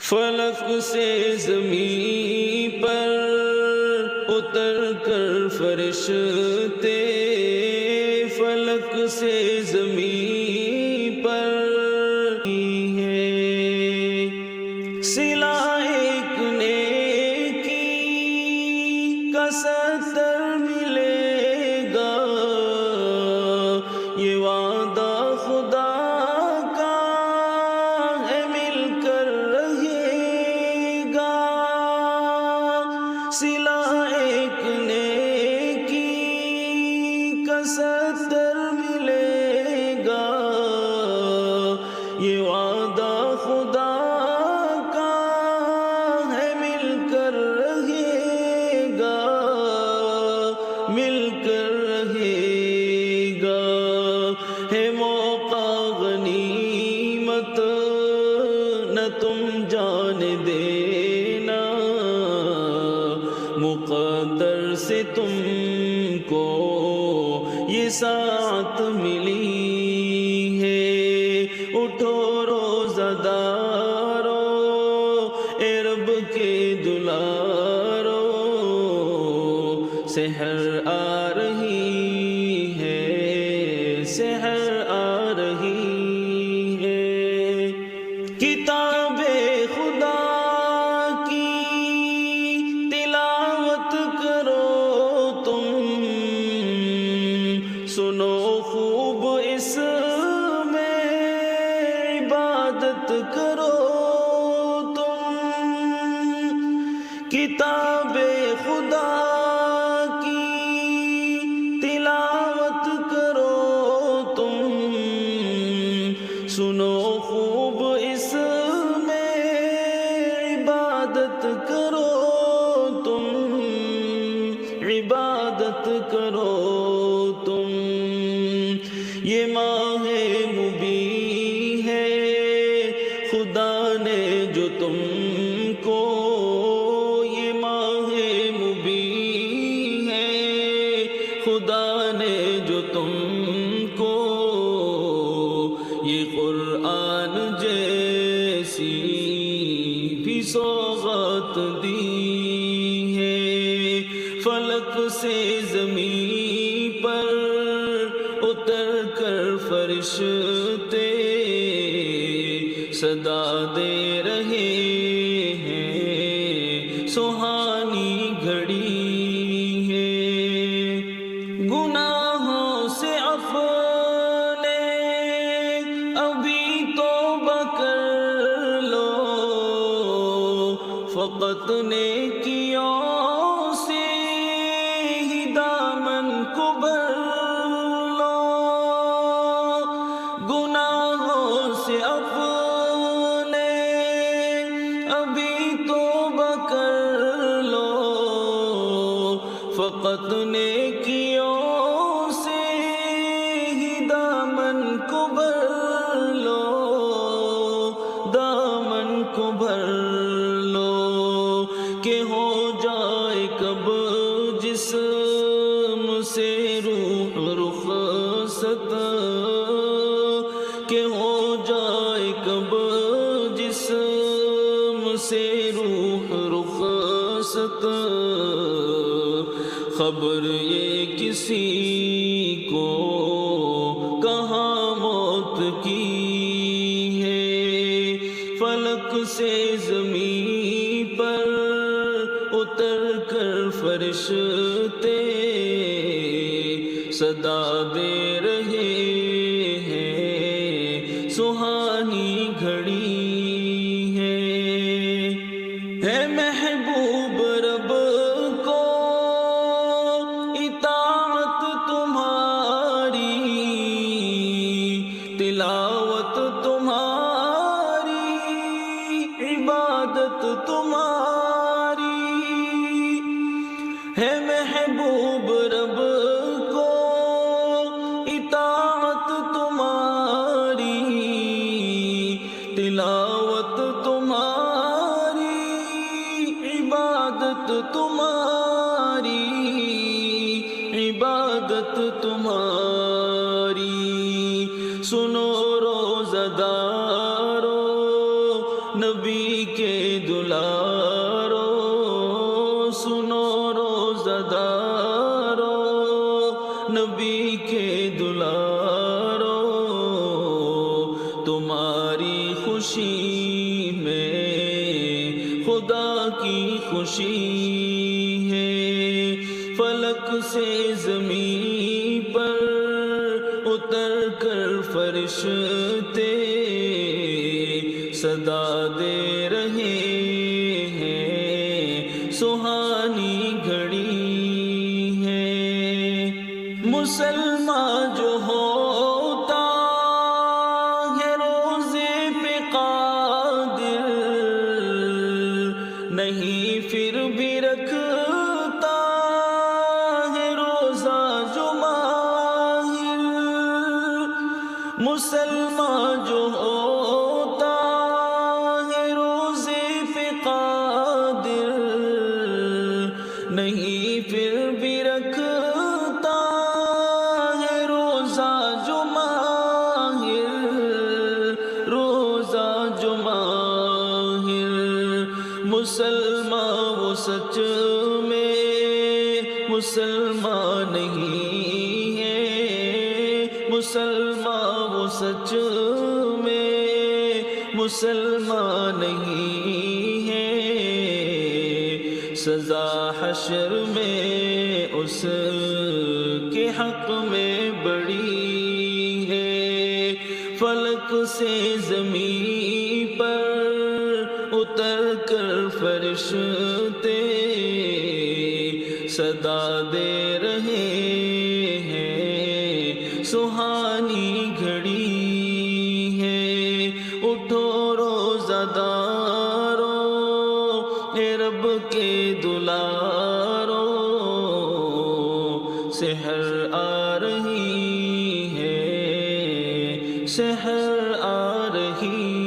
فلک سے زمین پر اتر کر فرشتے، فلک سے زمین پر ہے صلہ ایک نیکی کا 70 ملے گا، یہ وعدہ خدا کا ہے مل کر رہے گا۔ صلہ ایک نیکی کا 70 ملے گا، یہ وعدہ خدا کا ہے مل کر رہے گا، مل کر رہے گا۔ ہے موقع غنیمت نہ تم جان دینا، مقدر سے تم کو یہ ساعت ملی ہے۔ اٹھو روزہ دارو، اے رب کے دلارو، سحر آ رہی ہے، سحر آ رہی ہے۔ کتاب خدا کی تلاوت کرو تم، سنو خوب اس میں عبادت کرو تم۔ کتاب خدا کی تلاوت کرو تم، سنو خوب اس میں عبادت کرو تم، عبادت کرو تم۔ یہ ماہ مبین ہے خدا نے جو تم کو، یہ ماہ مبین ہے خدا نے جو تم کو، یہ قرآن جیسی بھی سوغات دی ہے۔ فلک سے زمین پر اتر کر فرشتے صدا دے رہے ہیں، سہانی گھڑی ہے۔ گناہوں سے اپنے ابھی توبہ کر لو، فقط نیکیوں سے ہی دامن کو بھر لو۔ گناہوں سے اپنے ابھی توبہ کر لو، فقط نیکیوں سے ہی دامن کو بھر لو، دامن کو بھر لو، کہ ہو جائے کب جسم سے روح رخصت، کہ ہو جائے کب جسم سے روح رخصت۔ خبر یہ کسی کو کہاں موت کی ہے۔ فلک سے زمین پر اتر کر فرشتے صدا دے رہے ہیں، سہانی گھڑی ہے۔ محبوب رب کو اطاعت تمہاری، تلاوت تمہاری، عبادت تمہاری ہے۔ محبوب رب کو اطاعت تمہاری، تلاوت تمہاری، عبادت تمہاری، عبادت تمہاری۔ سنو روزہ دارو، نبی کے دلارو سنو روزہ دارو نبی کے دلارو تمہاری خوشی میں خدا کی خوشی ہے فلک سے زمین پر اتر کر فرشتے صدا دے رہے ہیں سہانی گھڑی ہے مسلمان جو ہوتا ہے روزے پہ قادر نہیں پھر بھی رکھتا ہے روزہ جو ماہر مسلمان جو ہوتا ہے روزے پہ قادر نہیں پھر بھی رکھتا ہے روزہ جو ماہر روزہ جو ماہر مسلمان وہ سچ میں مسلمان نہیں ہے مسلمان وہ سچ میں مسلمان نہیں ہے سزا حشر میں اس کے حق میں بڑی ہے فلک سے زمین پر اتر کر فرشتے صدا دے رہے ہیں سہانی گھڑی ہے اٹھو روزہ دارو اے رب کے دلارو سحر آ رہی ہے سحر آ رہی